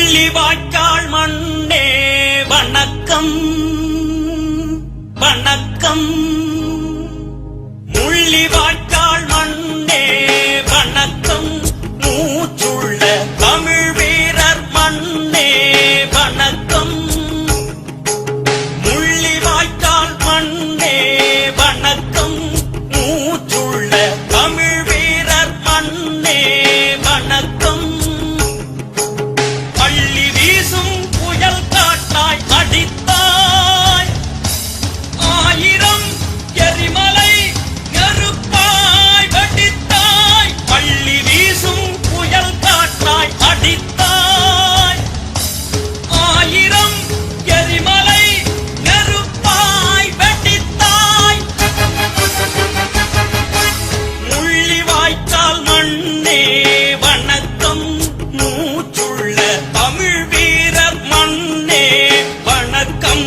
முள்ளிவாய்க்கால் மண்ணே வணக்கம் வணக்கம். முள்ளிவாய்க்கால் மண்ணே வணக்கம். மூச்சுள்ள தமிழ் வீரர் மண்ணே வணக்கம். முள்ளிவாய்க்கால் மண்ணே வணக்கம். மூச்சுள்ள தமிழ் வீரர் மண்ணே வணக்கம். பள்ளி வீசும் புயல் காட்டாய் அடித்தாய், ஆயிரம் எரிமலை நெருப்பாய் வெடித்தாய். பள்ளி வீசும் புயல் காட்டாய் அடித்தாய், ஆயிரம் எரிமலை நெருப்பாய் வெடித்தாய். முள்ளிவாய்க்கால் மண்ணே வணக்கம். மூச்சுள்ள தமிழ் வீரர் மண்ணே வணக்கம்.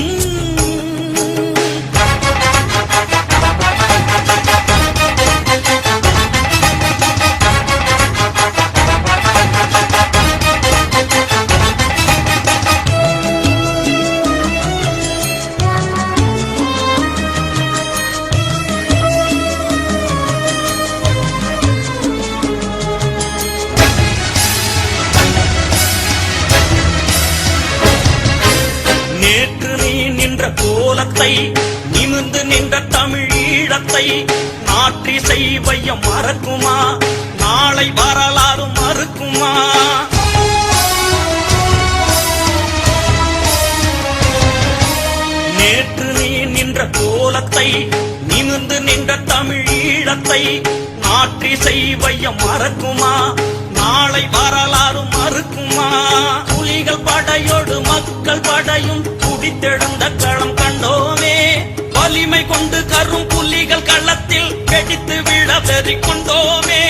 நேற்று நீ நின்ற கோலத்தை, நிமிர்ந்து நின்ற தமிழ் ஈழத்தை, நாற்றிசை வையம் மறக்குமா? நாளை வரலாறு மறுக்குமா? நேற்று நீ நின்ற கோலத்தை, நிமிர்ந்து நின்ற தமிழ் ஈழத்தை, நாற்றிசை வையம் மறக்குமா? நாளை வரலாறு மறுக்குமா? புலிகள் படையோடு மக்கள் படையும் துடித்தெழுந்த களம் கண்டோமே. வலிமை கொண்டு கரும் புலிகள் களத்தில் வெடித்து விழ வெறி கொண்டோமே.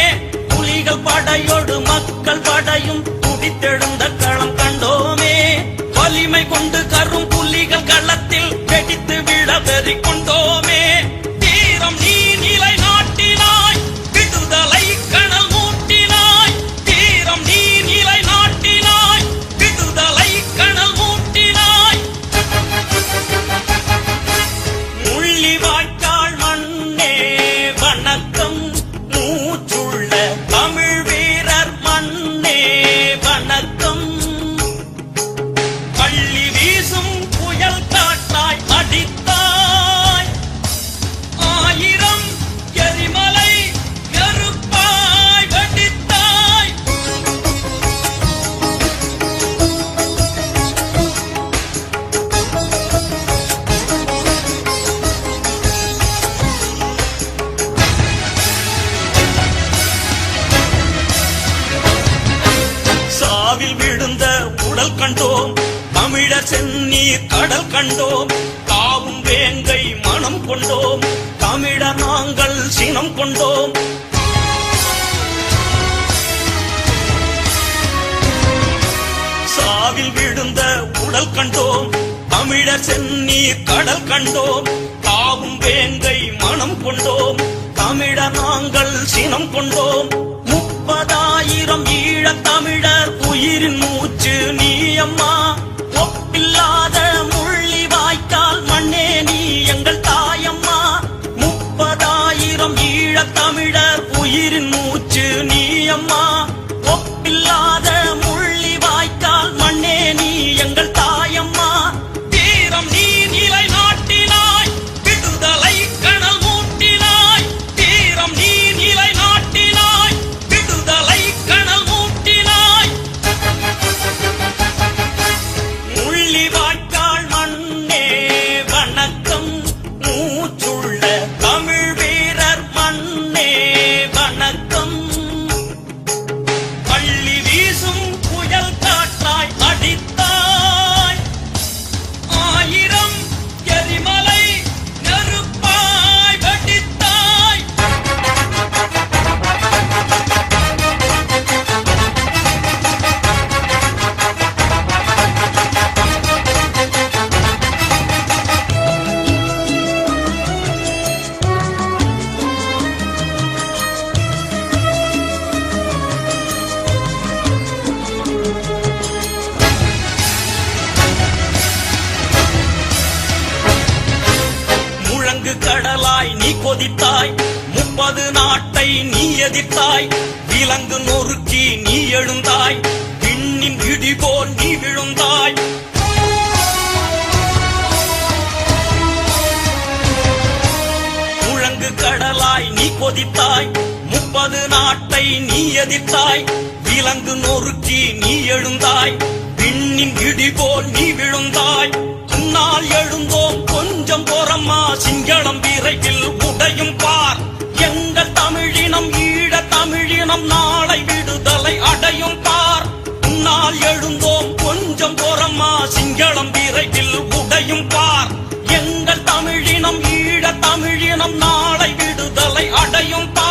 புலிகள் படையோடு மக்கள் படையும் துடித்தெழுந்த களம் கண்டோமே. வலிமை கொண்டு கரும் புலிகள் களத்தில் வெடித்து விழ வெறி கொண்டோமே. தீரம் நீ நிலை நாட்டினாய், விடுதலை கனல் மூட்டினாய். தீரம் நீ நிலை நாட்டினாய், விடுதலை கனல் மூட்டினாய். முள்ளிவாய்க்கால் மண்ணே வணக்கம். மூச்சுள்ள தமிழ் வீரர் மண்ணே வணக்கம். பள்ளி வீசும் புயல் காட்டாய் அடித்தாய், ஆயிரம் எரிமலை நெருப்பாய் வெடித்தாய். சாவில் விழுந்த உடல் கண்டோம், தமிழர் செந்நீர் கடல் கண்டோம். காவும் வேங்கை மனம் கொண்டோம், தமிழர் நாங்கள் சினம் கொண்டோம். சாவில் விழுந்த உடல் கண்டோம், தமிழர் செந்நீர் கடல் கண்டோம். காவும் வேங்கை மனம் கொண்டோம், தமிழர் நாங்கள் சினம் கொண்டோம். 30,000 ஈழத் தமிழர் உயிரின் மூச்சு நீ அம்மா. ஒப்பில்லாத முள்ளிவாய்க்கால் மண்ணே நீ எங்கள் தாயம்மா. 30,000 ஈழத் தமிழர் உயிரின் மூச்சு நீ அம்மா. ஒப்பில்லாத முள்ளிவாய்க்கால் மண்ணே நீ எங்கள் தாயம்மா. தீரம் நீ நிலை நாட்டினாய், விடுதலை கனல் மூட்டினாய். தீரம் நீ நிலை நாட்டினாய், விடுதலை கனல் மூட்டினாய். முள்ளிவாய்க்கால் மண்ணே வணக்கம். மூச்சுள்ள தமிழ் வீரர் மண்ணே வணக்கம். பள்ளி கொதித்தாய் 30 நாட்டை நீ எதிர்த்தாய் விலங்கு நொறுக்கி நீ எழுந்தாய் விண்ணின் இடி போல் நீ விழுந்தாய் முழங்கு கடலாய் நீ கொதித்தாய் 30 நாட்டை நீ எதிர்த்தாய் விலங்கு நொறுக்கி நீ எழுந்தாய் விண்ணின் இடி போல் நீ விழுந்தாய் முன்னால் எழுந்தோம் கொஞ்சம் போறம்மா சிங்களம் விரைவில் உடையும் பார் எங்கள் தமிழினம் ஈழ தமிழினம் நாளை விடுதலை அடையும் பார் முன்னால் எழுந்தோம் கொஞ்சம் போறம்மா சிங்களம் விரைவில் உடையும் பார் எங்கள் தமிழினம் ஈழ தமிழினம் நாளை விடுதலை அடையும் பார்